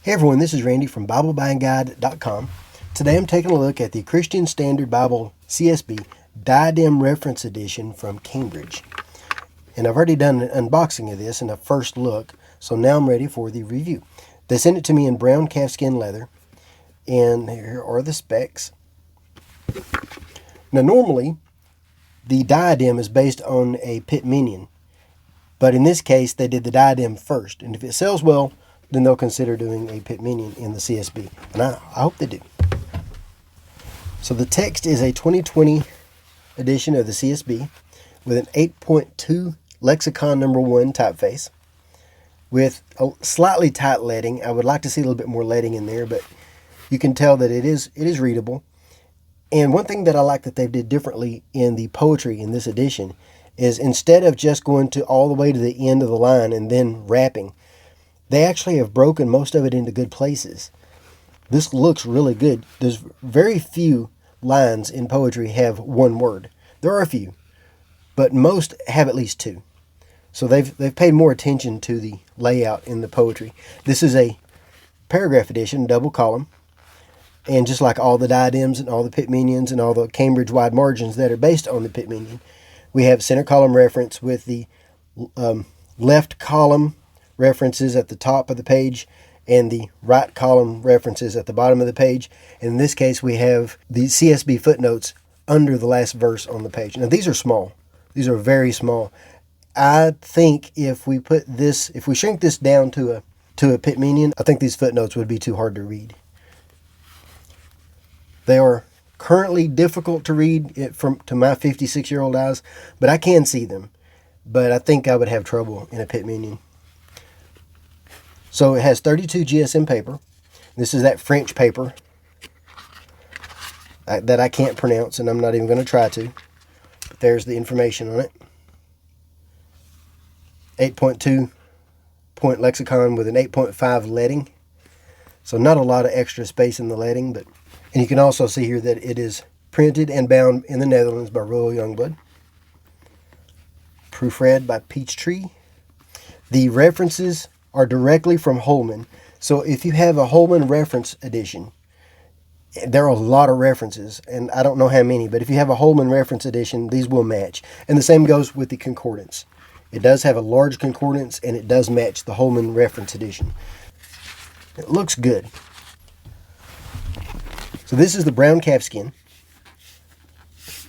Hey everyone, this is Randy from BibleBuyingGuide.com. Today I'm taking a look at the Christian Standard Bible CSB Diadem Reference Edition from Cambridge. And I've already done an unboxing of this and a first look, so now I'm ready for the review. They sent it to me in brown calfskin leather, and here are the specs. Now normally, the Diadem is based on a Pitt Minion, but in this case they did the Diadem first, and if it sells well, then they'll consider doing a Pitt Minion in the CSB, and I hope they do. So the text is a 2020 edition of the CSB with an 8.2 lexicon number 1 typeface with a slightly tight leading. I would like to see a little bit more leading in there, but you can tell that it is readable. And one thing that I like that they did differently in the poetry in this edition is instead of just going to all the way to the end of the line and then wrapping, they actually have broken most of it into good places. This looks really good. There's very few lines in poetry have one word. There are a few, but most have at least two. So they've paid more attention to the layout in the poetry. This is a paragraph edition, double column, and just like all the diadems and all the Pitt Minions and all the Cambridge wide margins that are based on the Pitt Minion, we have center column reference with the left column references at the top of the page and the right column references at the bottom of the page. And in this case, we have the CSB footnotes under the last verse on the page. Now, these are small. These are very small. I think if we shrink this down to a Pitt Minion, I think these footnotes would be too hard to read. They are currently difficult to read to my 56-year-old eyes, but I can see them. But I think I would have trouble in a Pitt Minion. So it has 32 GSM paper. This is that French paper that I can't pronounce, and I'm not even going to try to. But there's the information on it. 8.2 point lexicon with an 8.5 leading. So not a lot of extra space in the leading, and you can also see here that it is printed and bound in the Netherlands by Royal Jongbloed. Proofread by Peachtree. The references are directly from Holman. So if you have a Holman reference edition, there are a lot of references, and I don't know how many, but if you have a Holman reference edition, these will match. And the same goes with the concordance. It does have a large concordance, and it does match the Holman reference edition. It looks good. So this is the brown calfskin,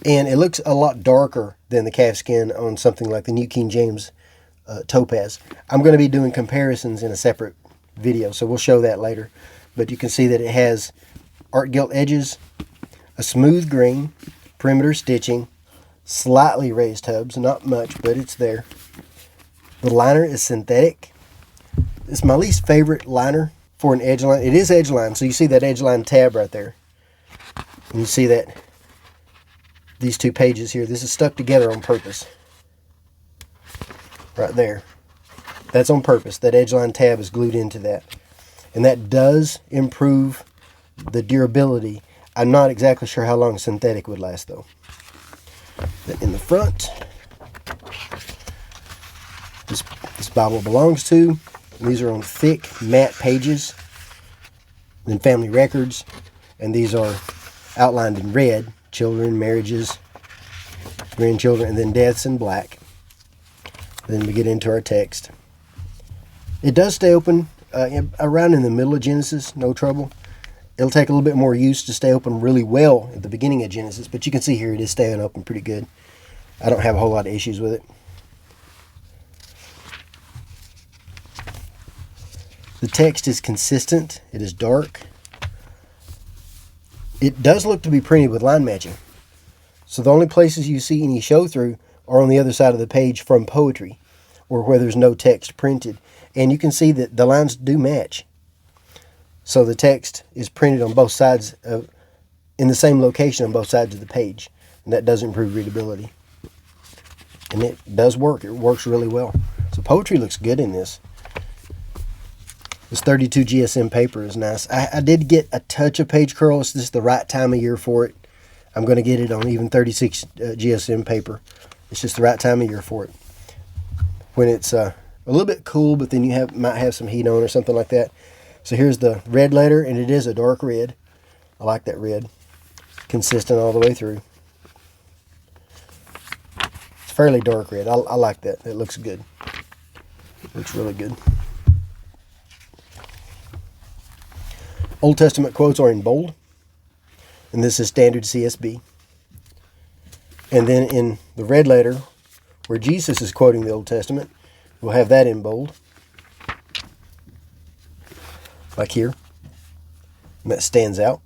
and it looks a lot darker than the calfskin on something like the New King James topaz. I'm going to be doing comparisons in a separate video, so we'll show that later. But you can see that it has art gilt edges, a smooth grain, perimeter stitching, slightly raised hubs, not much, but it's there. The liner is synthetic. It's my least favorite liner for an edge line. It is edge line, so you see that edge line tab right there. And you see that these two pages here, this is stuck together on purpose. Right there. That's on purpose. That edge line tab is glued into that. And that does improve the durability. I'm not exactly sure how long synthetic would last though. Then in the front, this Bible belongs to. These are on thick matte pages. Then family records. And these are outlined in red. Children, marriages, grandchildren, and then deaths in black. Then we get into our text. It does stay open around in the middle of Genesis, no trouble. It'll take a little bit more use to stay open really well at the beginning of Genesis, but you can see here it is staying open pretty good. I don't have a whole lot of issues with it. The text is consistent. It is dark. It does look to be printed with line matching. So the only places you see any show through are on the other side of the page from poetry, or where there's no text printed. And you can see that the lines do match. So the text is printed on both sides, in the same location on both sides of the page. And that does improve readability. And it does work. It works really well. So poetry looks good in this. This 32 GSM paper is nice. I did get a touch of page curl. It's just the right time of year for it. I'm going to get it on even 36 GSM paper. It's just the right time of year for it. When it's a little bit cool, but then you might have some heat on or something like that. So here's the red letter, and it is a dark red. I like that red. Consistent all the way through. It's fairly dark red. I like that. It looks good. Looks really good. Old Testament quotes are in bold. And this is standard CSB. And then in the red letter, where Jesus is quoting the Old Testament, we'll have that in bold. Like here. And that stands out.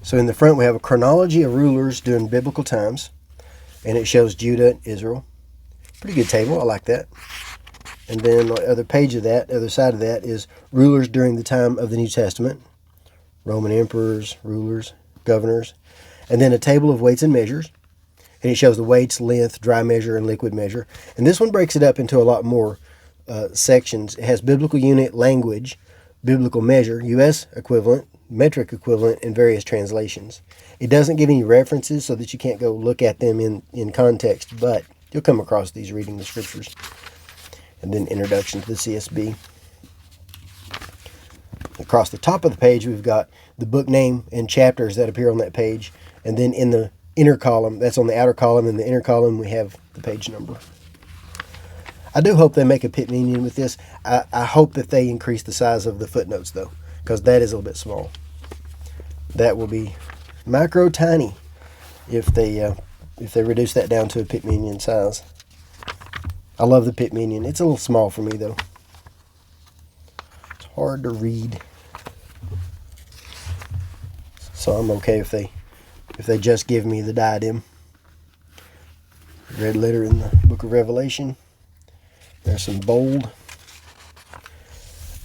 So in the front we have a chronology of rulers during biblical times. And it shows Judah and Israel. Pretty good table. I like that. And then on the other page of that, other side of that, is rulers during the time of the New Testament. Roman emperors, rulers, governors. And then a table of weights and measures. And it shows the weights, length, dry measure, and liquid measure. And this one breaks it up into a lot more sections. It has biblical unit, language, biblical measure, U.S. equivalent, metric equivalent, and various translations. It doesn't give any references so that you can't go look at them in context, but you'll come across these reading the scriptures. And then introduction to the CSB. Across the top of the page, we've got the book name and chapters that appear on that page. And then in the inner column, that's on the outer column, in the inner column, we have the page number. I do hope they make a Pitt Minion with this. I hope that they increase the size of the footnotes, though, because that is a little bit small. That will be micro tiny if they reduce that down to a Pitt Minion size. I love the Pitt Minion. It's a little small for me, though. It's hard to read. So I'm okay if they just give me the Diadem. Red letter in the book of Revelation. There's some bold.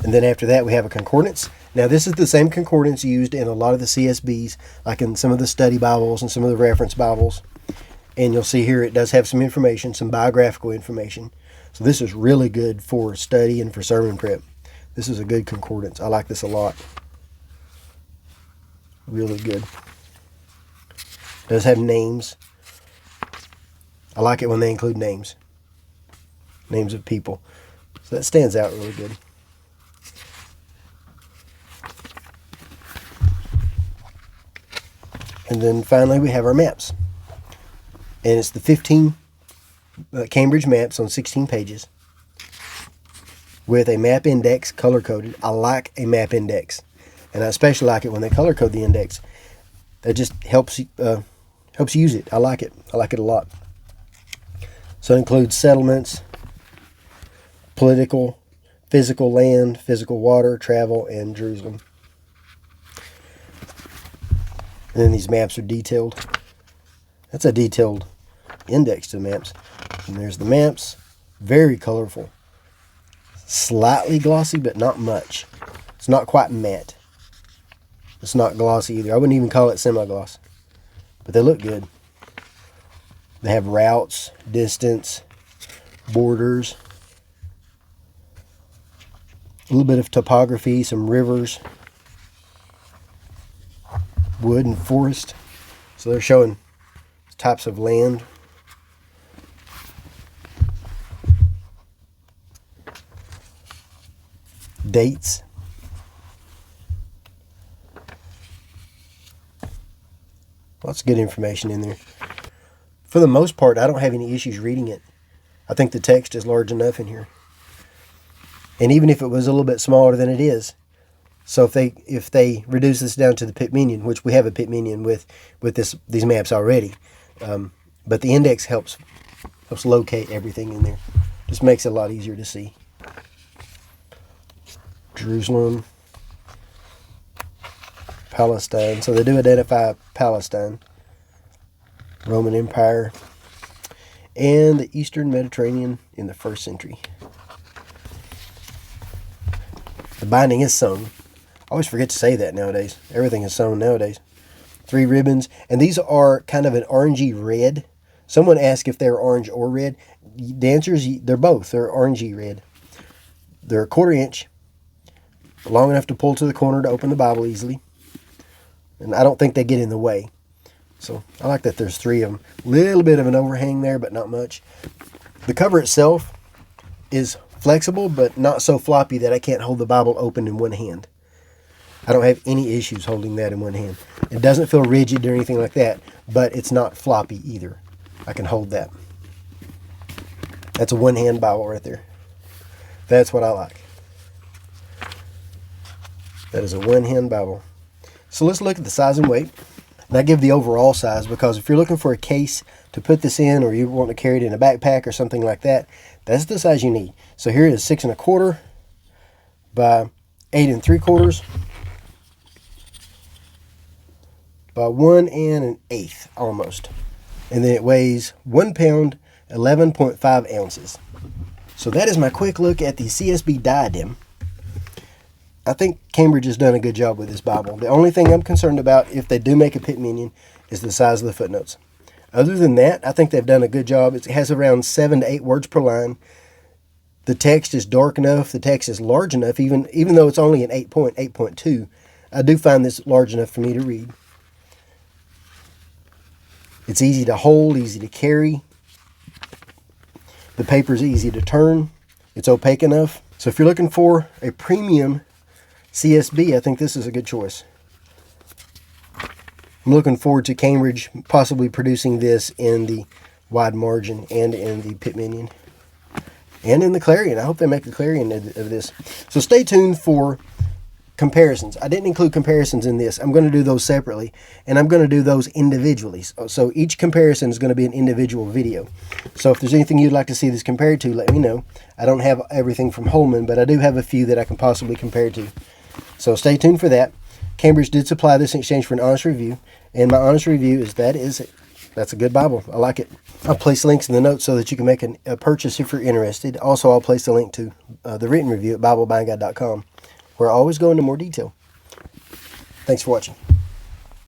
And then after that we have a concordance. Now this is the same concordance used in a lot of the CSBs, like in some of the study Bibles and some of the reference Bibles. And you'll see here it does have some information, some biographical information. So this is really good for study and for sermon prep. This is a good concordance. I like this a lot. Really good. It does have names. I like it when they include names. Names of people. So that stands out really good. And then finally we have our maps. And it's the 15 Cambridge maps on 16 pages with a map index color-coded. I like a map index. And I especially like it when they color-code the index. That just helps use it. I like it. I like it a lot. So it includes settlements, political, physical land, physical water, travel, and Jerusalem. And then these maps are detailed. That's a detailed index to the maps. And there's the maps. Very colorful. Slightly glossy, but not much. It's not quite matte. It's not glossy either. I wouldn't even call it semi-gloss. But they look good. They have routes, distance, borders, a little bit of topography, some rivers, wood and forest. So they're showing types of land. Dates. Lots of good information in there. For the most part, I don't have any issues reading it. I think the text is large enough in here. And even if it was a little bit smaller than it is, so if they reduce this down to the Pitt Minion, which we have a Pitt Minion with these maps already, but the index helps locate everything in there. Just makes it a lot easier to see. Jerusalem, Palestine. So they do identify Palestine, Roman Empire, and the Eastern Mediterranean in the 1st century. The binding is sewn. I always forget to say that nowadays. Everything is sewn nowadays. 3 ribbons. And these are kind of an orangey red. Someone asked if they're orange or red. The answer is they're both. They're orangey red. They're 1/4 inch. Long enough to pull to the corner to open the Bible easily. And I don't think they get in the way. So I like that there's 3 of them. Little bit of an overhang there, but not much. The cover itself is flexible, but not so floppy that I can't hold the Bible open in one hand. I don't have any issues holding that in one hand. It doesn't feel rigid or anything like that, but it's not floppy either. I can hold that. That's a one-hand Bible right there. That's what I like. That is a one-hand Bible. So let's look at the size and weight. And I give the overall size because if you're looking for a case to put this in, or you want to carry it in a backpack or something like that, that's the size you need. So here it is 6 1/4 by 8 3/4 by 1 1/8 almost. And then it weighs 1 pound, 11.5 ounces. So that is my quick look at the CSB Diadem. I think Cambridge has done a good job with this Bible. The only thing I'm concerned about, if they do make a Pitt Minion, is the size of the footnotes. Other than that, I think they've done a good job. It has around 7 to 8 words per line. The text is dark enough. The text is large enough, even though it's only an 8.2. I do find this large enough for me to read. It's easy to hold, easy to carry. The paper is easy to turn. It's opaque enough. So if you're looking for a premium CSB, I think this is a good choice. I'm looking forward to Cambridge possibly producing this in the wide margin and in the Pitt Minion and in the Clarion. I hope they make the Clarion of this. So stay tuned for comparisons. I didn't include comparisons in this. I'm going to do those separately, and I'm going to do those individually. So each comparison is going to be an individual video. So if there's anything you'd like to see this compared to, let me know. I don't have everything from Holman, but I do have a few that I can possibly compare to. So stay tuned for that. Cambridge did supply this in exchange for an honest review, and my honest review is that's a good Bible. I like it. I'll place links in the notes so that you can make a purchase if you're interested. Also, I'll place the link to the written review at BibleBuyingGuide.com, where I always go into more detail. Thanks for watching.